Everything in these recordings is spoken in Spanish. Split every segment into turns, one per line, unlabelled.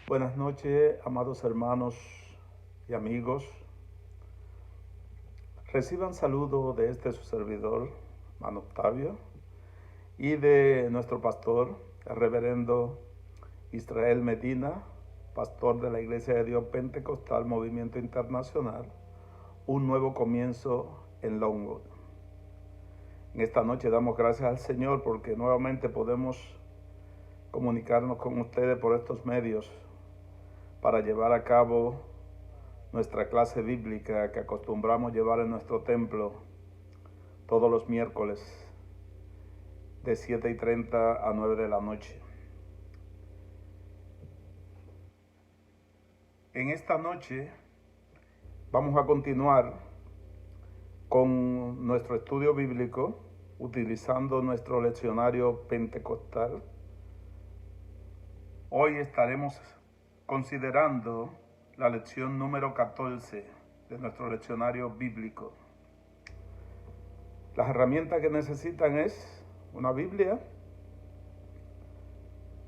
Buenas noches, amados hermanos y amigos. Reciban saludo de su servidor, hermano Octavio, y de nuestro pastor, el reverendo Israel Medina, pastor de la Iglesia de Dios Pentecostal Movimiento Internacional, un nuevo comienzo en Longwood. En esta noche damos gracias al Señor porque nuevamente podemos comunicarnos con ustedes por estos medios para llevar a cabo nuestra clase bíblica que acostumbramos llevar en nuestro templo todos los miércoles de 7:30 a 9 de la noche. En esta noche vamos a continuar con nuestro estudio bíblico utilizando nuestro leccionario pentecostal. Hoy estaremos considerando la lección número 14 de nuestro leccionario bíblico. Las herramientas que necesitan es una Biblia,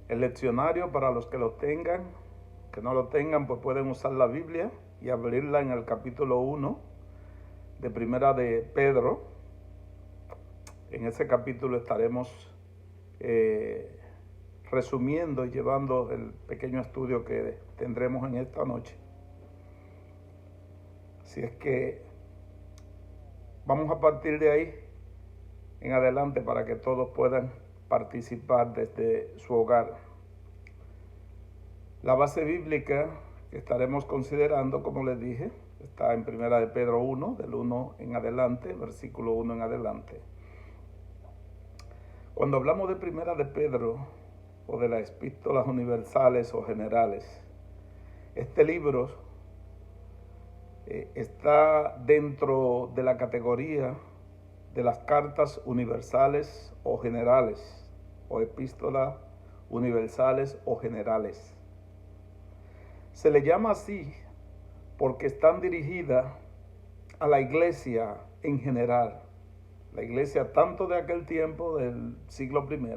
el leccionario para los que lo tengan, que no lo tengan pues pueden usar la Biblia y abrirla en el capítulo 1 de Primera de Pedro. En ese capítulo estaremos resumiendo y llevando el pequeño estudio que tendremos en esta noche. Así es que vamos a partir de ahí en adelante para que todos puedan participar desde su hogar. La base bíblica que estaremos considerando, como les dije, está en Primera de Pedro 1, del 1 en adelante, versículo 1 en adelante. Cuando hablamos de Primera de Pedro o de las epístolas universales o generales, este libro está dentro de la categoría de las cartas universales o generales, o epístolas universales o generales. Se le llama así porque están dirigidas a la iglesia en general, la iglesia tanto de aquel tiempo del siglo I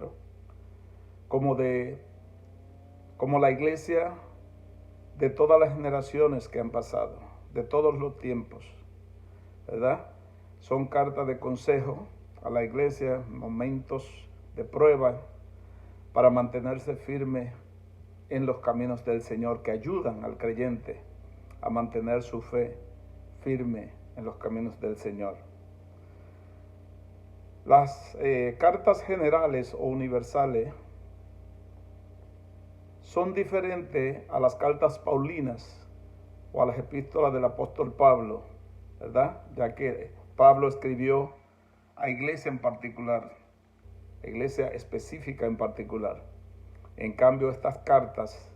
como la iglesia de todas las generaciones que han pasado, de todos los tiempos, ¿verdad? Son cartas de consejo a la iglesia, momentos de prueba para mantenerse firme en los caminos del Señor, que ayudan al creyente a mantener su fe firme en los caminos del Señor. Las cartas generales o universales son diferentes a las cartas paulinas o a las epístolas del apóstol Pablo, ¿verdad? Ya que Pablo escribió a iglesia en particular, a iglesia específica en particular. En cambio, estas cartas,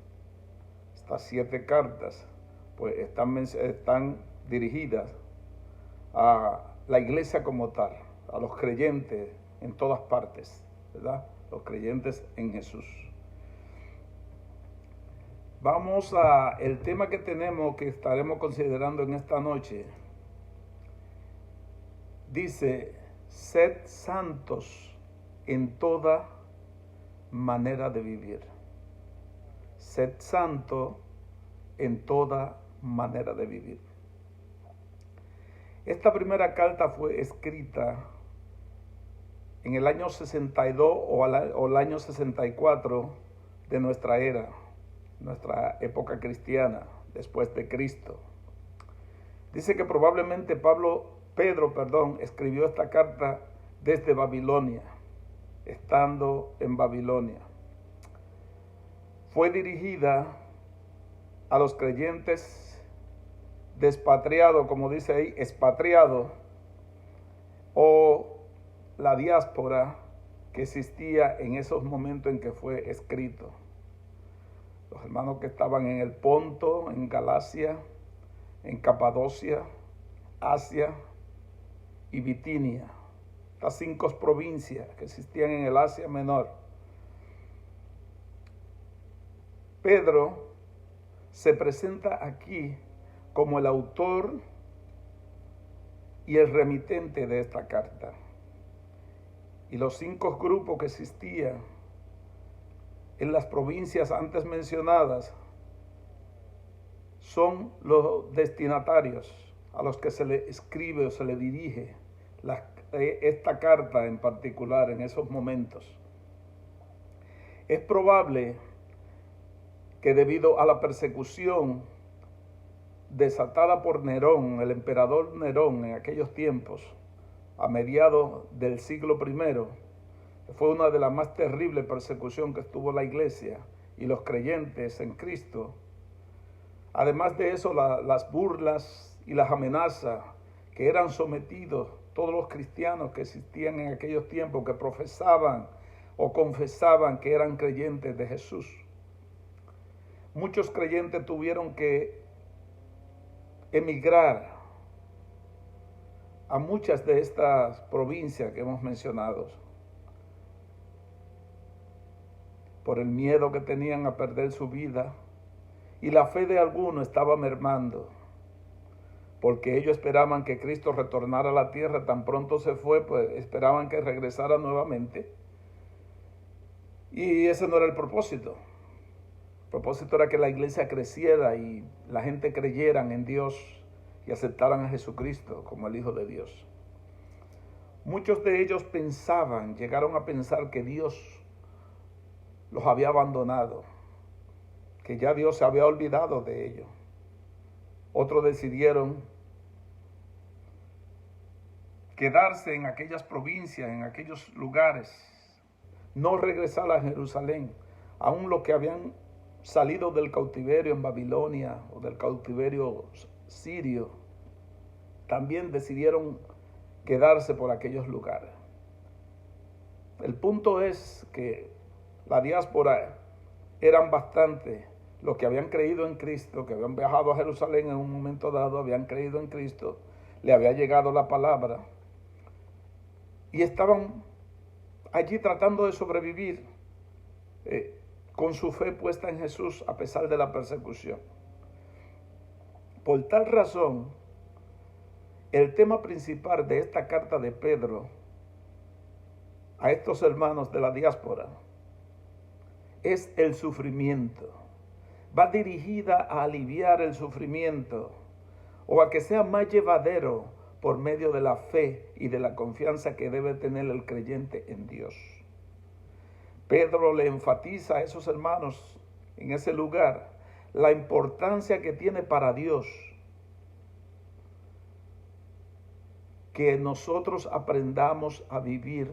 estas 7 cartas, pues están dirigidas a la iglesia como tal, a los creyentes en todas partes, ¿verdad? Los creyentes en Jesús. Vamos a el tema que tenemos, que estaremos considerando en esta noche. Dice, sed santos en toda manera de vivir. Sed santo en toda manera de vivir. Esta primera carta fue escrita en el año 62 o el año 64 de nuestra era, nuestra época cristiana, después de Cristo. Dice que probablemente Pedro escribió esta carta desde Babilonia, estando en Babilonia. Fue dirigida a los creyentes despatriados, como dice ahí, expatriados, o la diáspora que existía en esos momentos en que fue escrito. Los hermanos que estaban en el Ponto, en Galacia, en Capadocia, Asia y Bitinia, las 5 provincias que existían en el Asia Menor. Pedro se presenta aquí como el autor y el remitente de esta carta. Y los 5 grupos que existían en las provincias antes mencionadas son los destinatarios a los que se le escribe o se le dirige esta carta en particular en esos momentos. Es probable que debido a la persecución desatada por Nerón, el emperador Nerón en aquellos tiempos, a mediados del siglo I, fue una de las más terribles persecuciones que tuvo la iglesia y los creyentes en Cristo. Además de eso, las burlas y las amenazas que eran sometidos todos los cristianos que existían en aquellos tiempos, que profesaban o confesaban que eran creyentes de Jesús. Muchos creyentes tuvieron que emigrar a muchas de estas provincias que hemos mencionado por el miedo que tenían a perder su vida, y la fe de algunos estaba mermando, porque ellos esperaban que Cristo retornara a la tierra. Tan pronto se fue, pues esperaban que regresara nuevamente, y ese no era el propósito. El propósito era que la iglesia creciera y la gente creyeran en Dios y aceptaran a Jesucristo como el Hijo de Dios. Muchos de ellos llegaron a pensar que Dios los había abandonado, que ya Dios se había olvidado de ellos. Otros decidieron quedarse en aquellas provincias, en aquellos lugares, no regresar a Jerusalén, aun los que habían salido del cautiverio en Babilonia o del cautiverio sirio, también decidieron quedarse por aquellos lugares. El punto es que la diáspora eran bastante los que habían creído en Cristo, que habían viajado a Jerusalén en un momento dado, habían creído en Cristo, le había llegado la palabra y estaban allí tratando de sobrevivir con su fe puesta en Jesús a pesar de la persecución. Por tal razón, el tema principal de esta carta de Pedro a estos hermanos de la diáspora es el sufrimiento. Va dirigida a aliviar el sufrimiento o a que sea más llevadero por medio de la fe y de la confianza que debe tener el creyente en Dios. Pedro le enfatiza a esos hermanos en ese lugar la importancia que tiene para Dios que nosotros aprendamos a vivir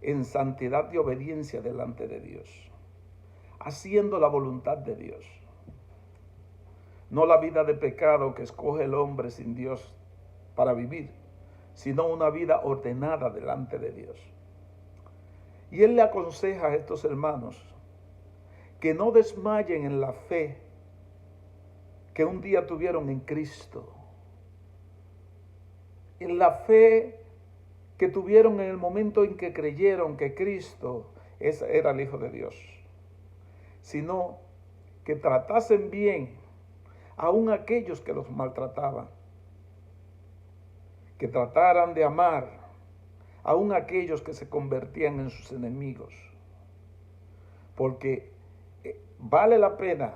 en santidad y obediencia delante de Dios, haciendo la voluntad de Dios. No la vida de pecado que escoge el hombre sin Dios para vivir, sino una vida ordenada delante de Dios. Y él le aconseja a estos hermanos que no desmayen en la fe que un día tuvieron en Cristo, en la fe que tuvieron en el momento en que creyeron que Cristo era el Hijo de Dios, sino que tratasen bien aún aquellos que los maltrataban, que trataran de amar aún aquellos que se convertían en sus enemigos, porque vale la pena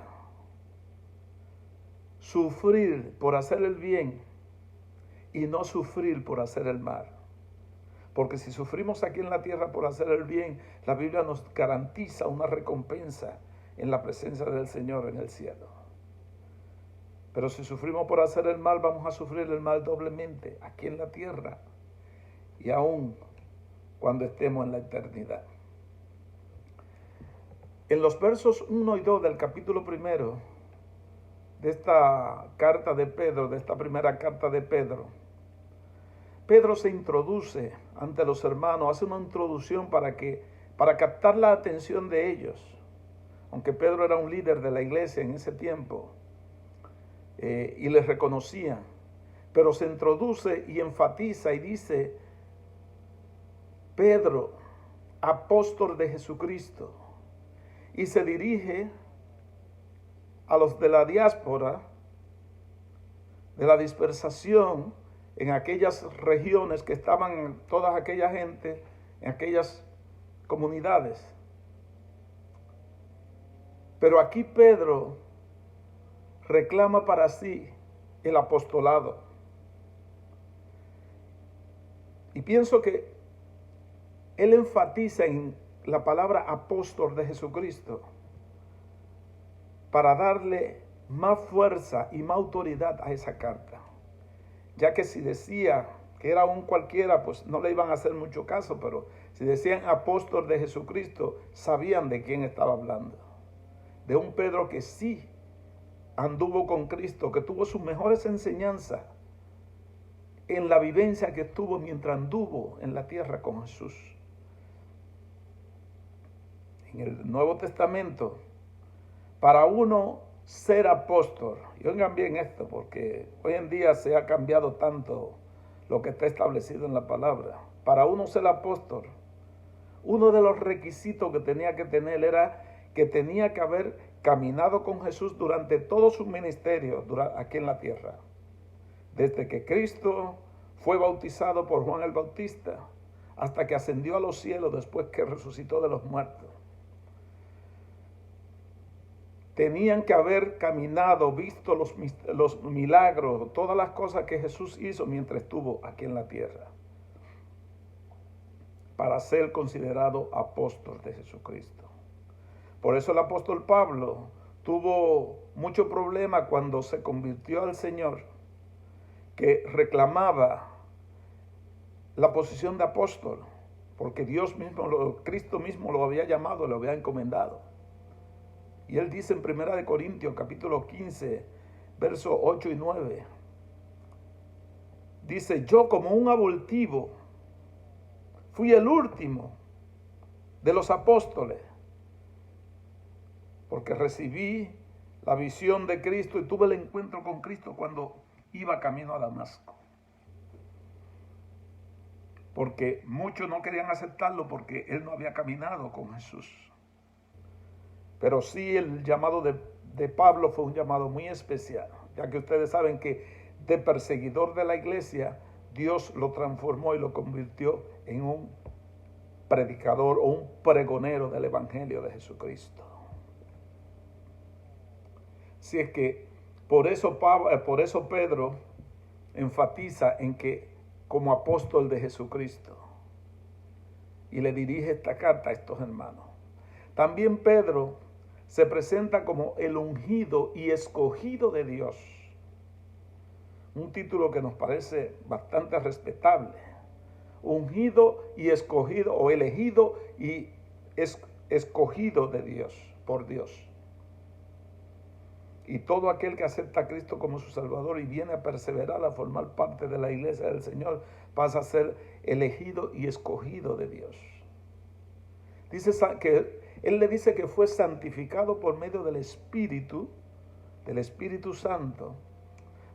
sufrir por hacer el bien y no sufrir por hacer el mal. Porque si sufrimos aquí en la tierra por hacer el bien, la Biblia nos garantiza una recompensa en la presencia del Señor en el cielo. Pero si sufrimos por hacer el mal, vamos a sufrir el mal doblemente aquí en la tierra y aún cuando estemos en la eternidad. En los versos 1 y 2 del capítulo 1 de esta carta de Pedro, de esta primera carta de Pedro, Pedro se introduce ante los hermanos, hace una introducción para captar la atención de ellos. Aunque Pedro era un líder de la iglesia en ese tiempo y les reconocía, pero se introduce y enfatiza y dice: Pedro, apóstol de Jesucristo, y se dirige a los de la diáspora, de la dispersación, en aquellas regiones que estaban toda aquella gente, en aquellas comunidades. Pero aquí Pedro reclama para sí el apostolado. Y pienso que él enfatiza en la palabra apóstol de Jesucristo para darle más fuerza y más autoridad a esa carta, ya que si decía que era un cualquiera, pues no le iban a hacer mucho caso, pero si decían apóstol de Jesucristo, sabían de quién estaba hablando. De un Pedro que sí anduvo con Cristo, que tuvo sus mejores enseñanzas en la vivencia que tuvo mientras anduvo en la tierra con Jesús. En el Nuevo Testamento, para uno ser apóstol, y oigan bien esto, porque hoy en día se ha cambiado tanto lo que está establecido en la palabra. Para uno ser apóstol, uno de los requisitos que tenía que tener era que tenía que haber caminado con Jesús durante todo su ministerio aquí en la tierra. Desde que Cristo fue bautizado por Juan el Bautista hasta que ascendió a los cielos después que resucitó de los muertos. Tenían que haber caminado, visto los milagros, todas las cosas que Jesús hizo mientras estuvo aquí en la tierra, para ser considerado apóstol de Jesucristo. Por eso el apóstol Pablo tuvo mucho problema cuando se convirtió al Señor, que reclamaba la posición de apóstol, porque Dios mismo, Cristo mismo lo había llamado, lo había encomendado. Y él dice en 1 Corintios capítulo 15, versos 8 y 9, dice: yo como un abortivo fui el último de los apóstoles, porque recibí la visión de Cristo y tuve el encuentro con Cristo cuando iba camino a Damasco. Porque muchos no querían aceptarlo porque él no había caminado con Jesús. Pero sí, el llamado de Pablo fue un llamado muy especial, ya que ustedes saben que de perseguidor de la iglesia, Dios lo transformó y lo convirtió en un predicador o un pregonero del evangelio de Jesucristo. Si es que por eso Pedro enfatiza en que como apóstol de Jesucristo, y le dirige esta carta a estos hermanos. También Pedro se presenta como el ungido y escogido de Dios. Un título que nos parece bastante respetable. Ungido y escogido, o elegido y escogido de Dios, por Dios. Y todo aquel que acepta a Cristo como su Salvador y viene a perseverar, a formar parte de la iglesia del Señor, pasa a ser elegido y escogido de Dios. Dice que él le dice que fue santificado por medio del Espíritu Santo,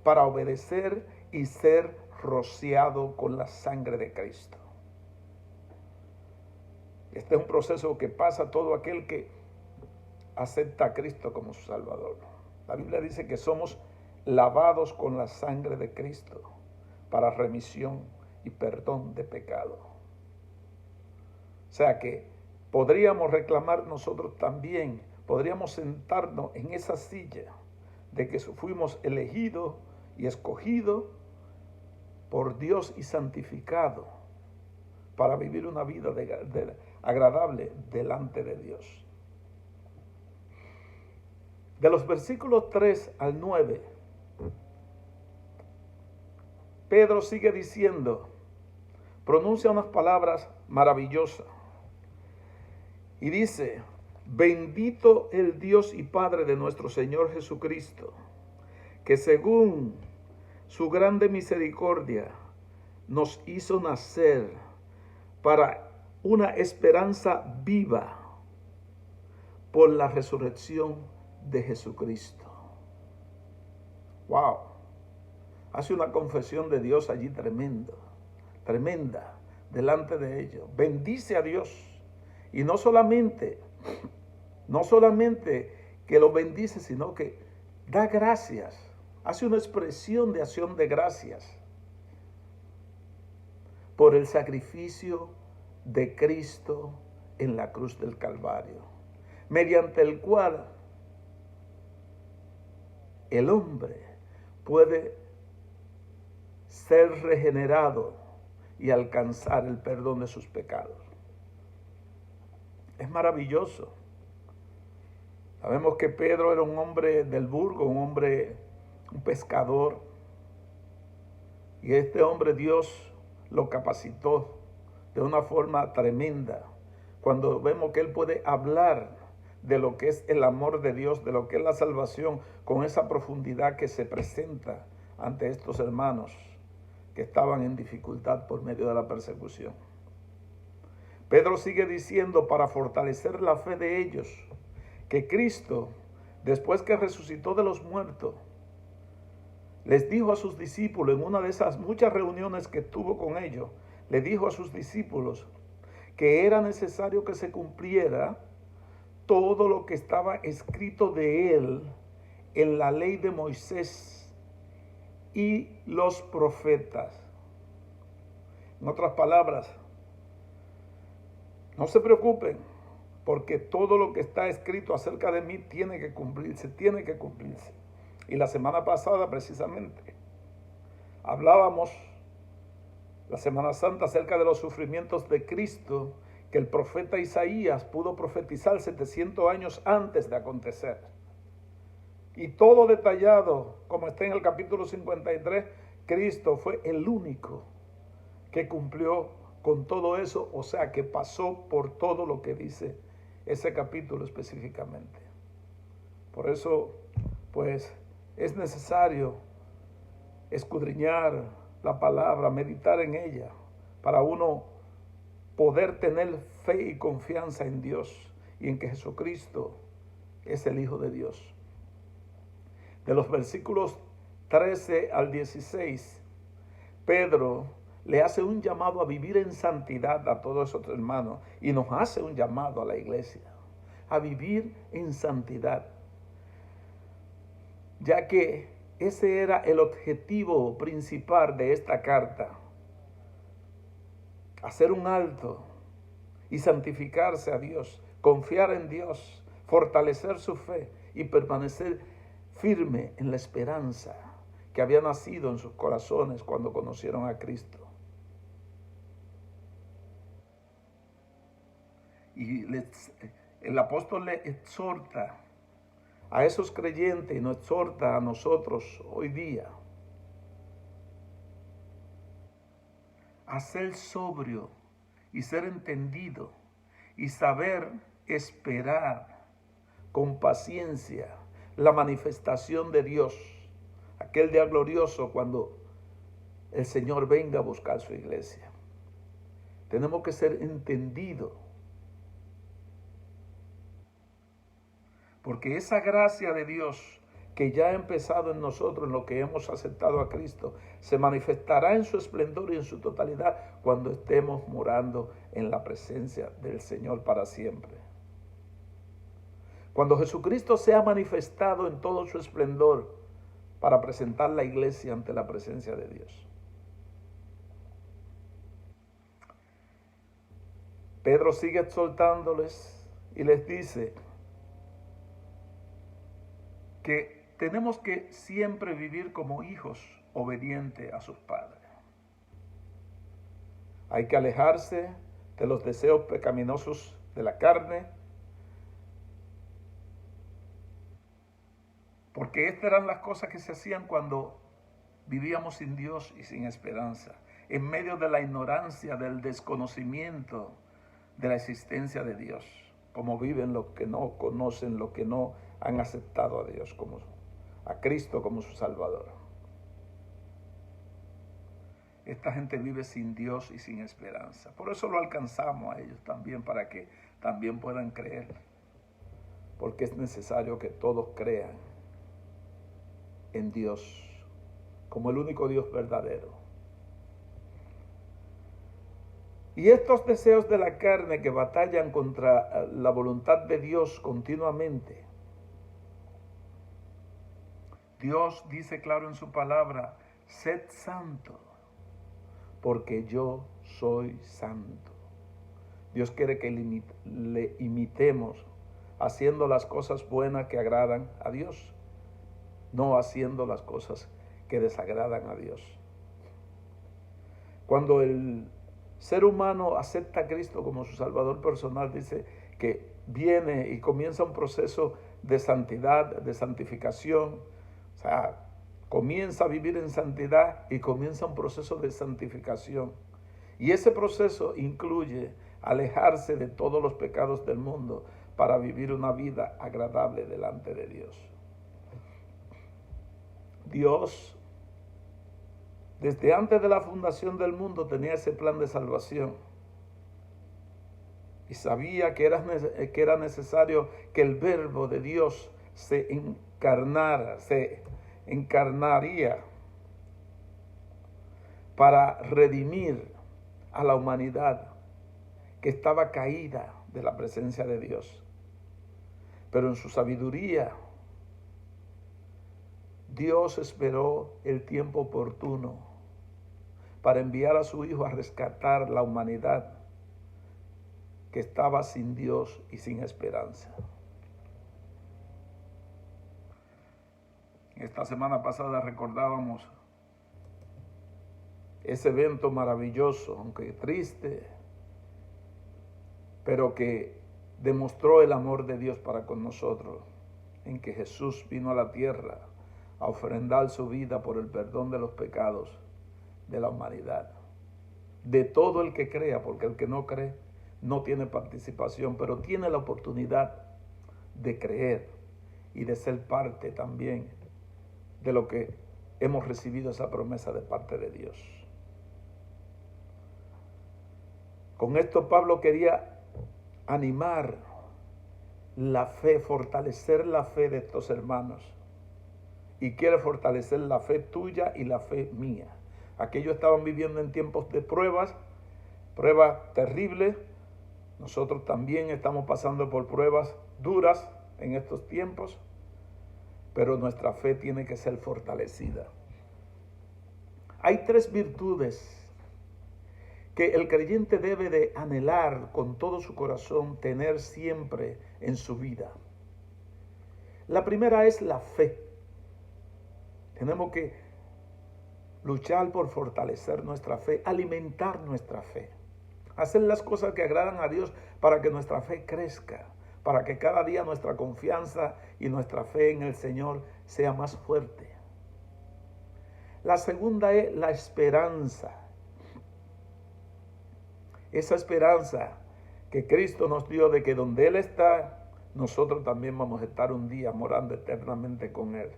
para obedecer y ser rociado con la sangre de Cristo. Este es un proceso que pasa todo aquel que acepta a Cristo como su Salvador. La Biblia dice que somos lavados con la sangre de Cristo para remisión y perdón de pecado. O sea que podríamos reclamar nosotros también, podríamos sentarnos en esa silla de que fuimos elegidos y escogidos por Dios y santificados para vivir una vida agradable delante de Dios. De los versículos 3 al 9, Pedro sigue diciendo, pronuncia unas palabras maravillosas y dice: bendito el Dios y Padre de nuestro Señor Jesucristo, que según su grande misericordia nos hizo nacer para una esperanza viva por la resurrección de Jesucristo. Wow. Hace una confesión de Dios allí tremenda, delante de ellos. Bendice a Dios. Y no solamente que lo bendice, sino que da gracias. Hace una expresión de acción de gracias por el sacrificio de Cristo en la cruz del Calvario, mediante el cual el hombre puede ser regenerado y alcanzar el perdón de sus pecados. Es maravilloso. Sabemos que Pedro era un hombre del burgo, un pescador. Y este hombre Dios lo capacitó de una forma tremenda. Cuando vemos que él puede hablar de lo que es el amor de Dios, de lo que es la salvación, con esa profundidad que se presenta ante estos hermanos que estaban en dificultad por medio de la persecución. Pedro sigue diciendo, para fortalecer la fe de ellos, que Cristo, después que resucitó de los muertos, les dijo a sus discípulos, en una de esas muchas reuniones que tuvo con ellos, le dijo a sus discípulos que era necesario que se cumpliera todo lo que estaba escrito de él en la ley de Moisés y los profetas. En otras palabras, no se preocupen, porque todo lo que está escrito acerca de mí tiene que cumplirse, tiene que cumplirse. Y la semana pasada precisamente hablábamos, la Semana Santa, acerca de los sufrimientos de Cristo, que el profeta Isaías pudo profetizar 700 años antes de acontecer. Y todo detallado, como está en el capítulo 53, Cristo fue el único que cumplió con todo eso, o sea, que pasó por todo lo que dice ese capítulo específicamente. Por eso, pues, es necesario escudriñar la palabra, meditar en ella, para uno poder tener fe y confianza en Dios y en que Jesucristo es el Hijo de Dios. De los versículos 13 al 16, Pedro le hace un llamado a vivir en santidad a todos esos hermanos y nos hace un llamado a la iglesia a vivir en santidad, ya que ese era el objetivo principal de esta carta: hacer un alto y santificarse a Dios, confiar en Dios, fortalecer su fe y permanecer firme en la esperanza que había nacido en sus corazones cuando conocieron a Cristo. Y el apóstol le exhorta a esos creyentes y nos exhorta a nosotros hoy día a ser sobrio y ser entendido y saber esperar con paciencia la manifestación de Dios, aquel día glorioso cuando el Señor venga a buscar su iglesia. Tenemos que ser entendidos, porque esa gracia de Dios que ya ha empezado en nosotros, en lo que hemos aceptado a Cristo, se manifestará en su esplendor y en su totalidad cuando estemos morando en la presencia del Señor para siempre. Cuando Jesucristo sea manifestado en todo su esplendor para presentar la iglesia ante la presencia de Dios. Pedro sigue exhortándoles y les dice que tenemos que siempre vivir como hijos obedientes a sus padres. Hay que alejarse de los deseos pecaminosos de la carne, porque estas eran las cosas que se hacían cuando vivíamos sin Dios y sin esperanza, en medio de la ignorancia, del desconocimiento de la existencia de Dios, como viven los que no conocen, los que no han aceptado a Dios, como a Cristo como su Salvador. Esta gente vive sin Dios y sin esperanza. Por eso lo alcanzamos a ellos también, para que también puedan creer, porque es necesario que todos crean en Dios como el único Dios verdadero. Y estos deseos de la carne que batallan contra la voluntad de Dios continuamente, Dios dice claro en su palabra: sed santo, porque yo soy santo. Dios quiere que le imitemos haciendo las cosas buenas que agradan a Dios. no haciendo las cosas que desagradan a Dios. Cuando el ser humano acepta a Cristo como su Salvador personal, dice que viene y comienza un proceso de santidad, de santificación. O sea, comienza a vivir en santidad y comienza un proceso de santificación. Y ese proceso incluye alejarse de todos los pecados del mundo para vivir una vida agradable delante de Dios. Dios, desde antes de la fundación del mundo, tenía ese plan de salvación. Y sabía que era necesario que el Verbo de Dios se encarnaría para redimir a la humanidad que estaba caída de la presencia de Dios. Pero en su sabiduría, Dios esperó el tiempo oportuno para enviar a su Hijo a rescatar la humanidad que estaba sin Dios y sin esperanza. Esta semana pasada recordábamos ese evento maravilloso, aunque triste, pero que demostró el amor de Dios para con nosotros, en que Jesús vino a la tierra a ofrendar su vida por el perdón de los pecados de la humanidad, de todo el que crea, porque el que no cree no tiene participación, pero tiene la oportunidad de creer y de ser parte también de lo que hemos recibido, esa promesa de parte de Dios. Con esto Pablo quería animar la fe, fortalecer la fe de estos hermanos, y quiere fortalecer la fe tuya y la fe mía. Aquellos estaban viviendo en tiempos de pruebas terribles. Nosotros también estamos pasando por pruebas duras en estos tiempos, pero nuestra fe tiene que ser fortalecida. Hay 3 virtudes que el creyente debe de anhelar con todo su corazón, tener siempre en su vida. La primera es la fe. Tenemos que luchar por fortalecer nuestra fe, alimentar nuestra fe, hacer las cosas que agradan a Dios para que nuestra fe crezca, para que cada día nuestra confianza y nuestra fe en el Señor sea más fuerte. La segunda es la esperanza. Esa esperanza que Cristo nos dio de que donde Él está, nosotros también vamos a estar un día morando eternamente con Él.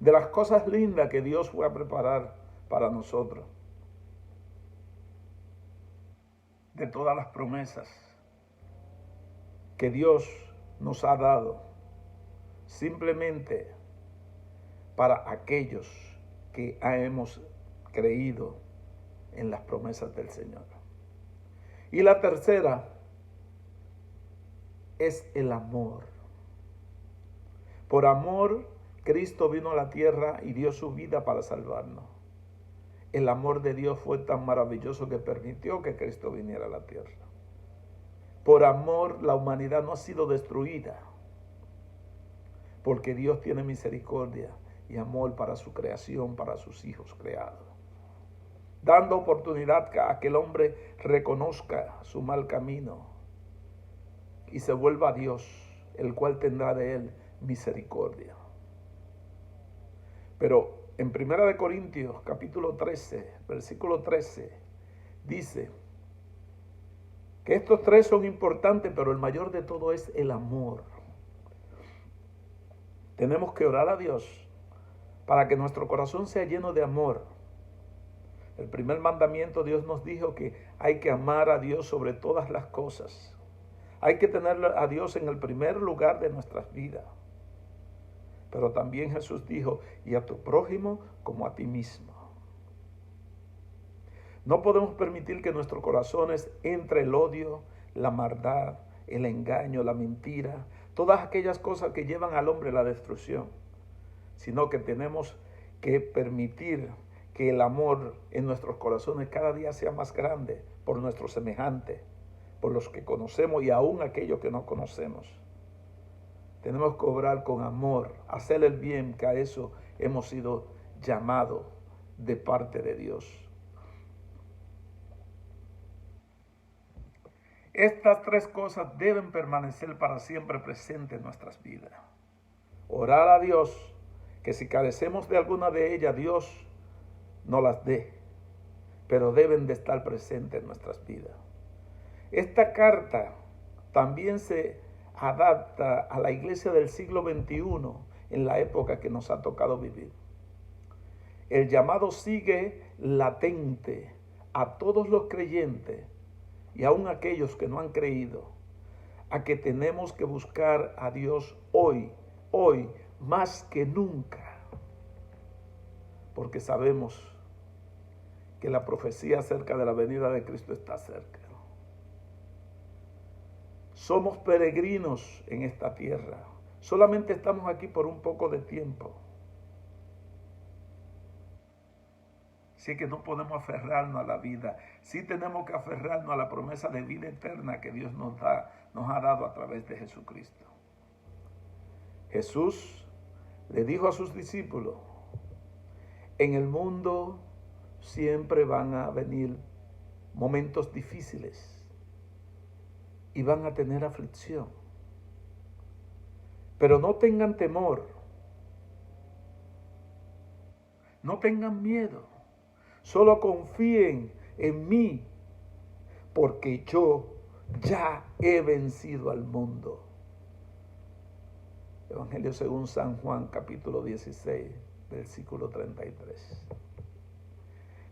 De las cosas lindas que Dios fue a preparar para nosotros. De todas las promesas que Dios nos ha dado, simplemente para aquellos que hemos creído en las promesas del Señor. Y la tercera es el amor. Por amor, Cristo vino a la tierra y dio su vida para salvarnos. El amor de Dios fue tan maravilloso que permitió que Cristo viniera a la tierra. Por amor, la humanidad no ha sido destruida, porque Dios tiene misericordia y amor para su creación, para sus hijos creados, dando oportunidad a que el hombre reconozca su mal camino y se vuelva a Dios, el cual tendrá de él misericordia. Pero en 1 Corintios capítulo 13, versículo 13, dice que estos 3 son importantes, pero el mayor de todo es el amor. Tenemos que orar a Dios para que nuestro corazón sea lleno de amor. El primer mandamiento, Dios nos dijo que hay que amar a Dios sobre todas las cosas. Hay que tener a Dios en el primer lugar de nuestras vidas. Pero también Jesús dijo, y a tu prójimo como a ti mismo. No podemos permitir que en nuestros corazones entre el odio, la maldad, el engaño, la mentira, todas aquellas cosas que llevan al hombre a la destrucción, sino que tenemos que permitir que el amor en nuestros corazones cada día sea más grande por nuestros semejantes, por los que conocemos y aún aquellos que no conocemos. Tenemos que obrar con amor, hacer el bien, que a eso hemos sido llamados de parte de Dios. Estas tres cosas deben permanecer para siempre presentes en nuestras vidas. Orar a Dios, que si carecemos de alguna de ellas, Dios nos las dé, pero deben de estar presentes en nuestras vidas. Esta carta también se adapta a la iglesia del siglo XXI en la época que nos ha tocado vivir. El llamado sigue latente a todos los creyentes y aún aquellos que no han creído, a que tenemos que buscar a Dios hoy más que nunca, porque sabemos que la profecía acerca de la venida de Cristo está cerca. Somos peregrinos en esta tierra, solamente estamos aquí por un poco de tiempo. Así que no podemos aferrarnos a la vida. Sí tenemos que aferrarnos a la promesa de vida eterna que Dios nos ha dado a través de Jesucristo. Jesús le dijo a sus discípulos: en el mundo siempre van a venir momentos difíciles y van a tener aflicción. Pero no tengan temor, no tengan miedo. Solo confíen en mí, porque yo ya he vencido al mundo. Evangelio según San Juan, capítulo 16, versículo 33.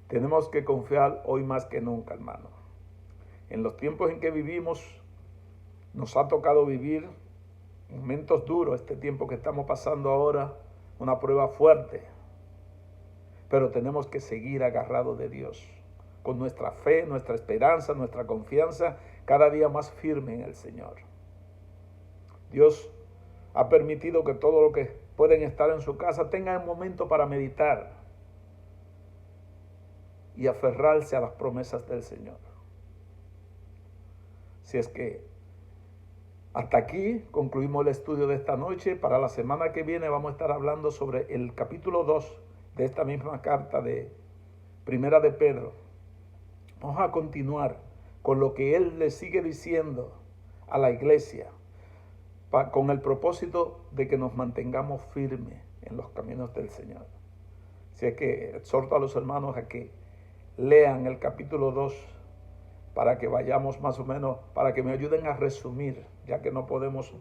Tenemos que confiar hoy más que nunca, hermano. En los tiempos en que vivimos, nos ha tocado vivir momentos duros, este tiempo que estamos pasando ahora, una prueba fuerte. Pero tenemos que seguir agarrados de Dios, con nuestra fe, nuestra esperanza, nuestra confianza, cada día más firme en el Señor. Dios ha permitido que todos los que pueden estar en su casa tengan un momento para meditar y aferrarse a las promesas del Señor. Si es que hasta aquí concluimos el estudio de esta noche. Para la semana que viene vamos a estar hablando sobre el capítulo 2 de esta misma carta de Primera de Pedro. Vamos a continuar con lo que él le sigue diciendo a la iglesia, con el propósito de que nos mantengamos firmes en los caminos del Señor. Así es que exhorto a los hermanos a que lean el capítulo 2 para que vayamos más o menos, para que me ayuden a resumir, ya que no podemos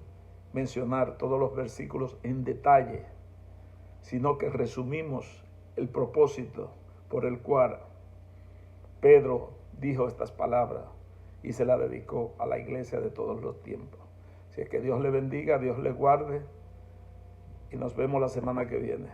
mencionar todos los versículos en detalle, sino que resumimos el propósito por el cual Pedro dijo estas palabras y se la dedicó a la iglesia de todos los tiempos. Así que Dios le bendiga, Dios le guarde y nos vemos la semana que viene.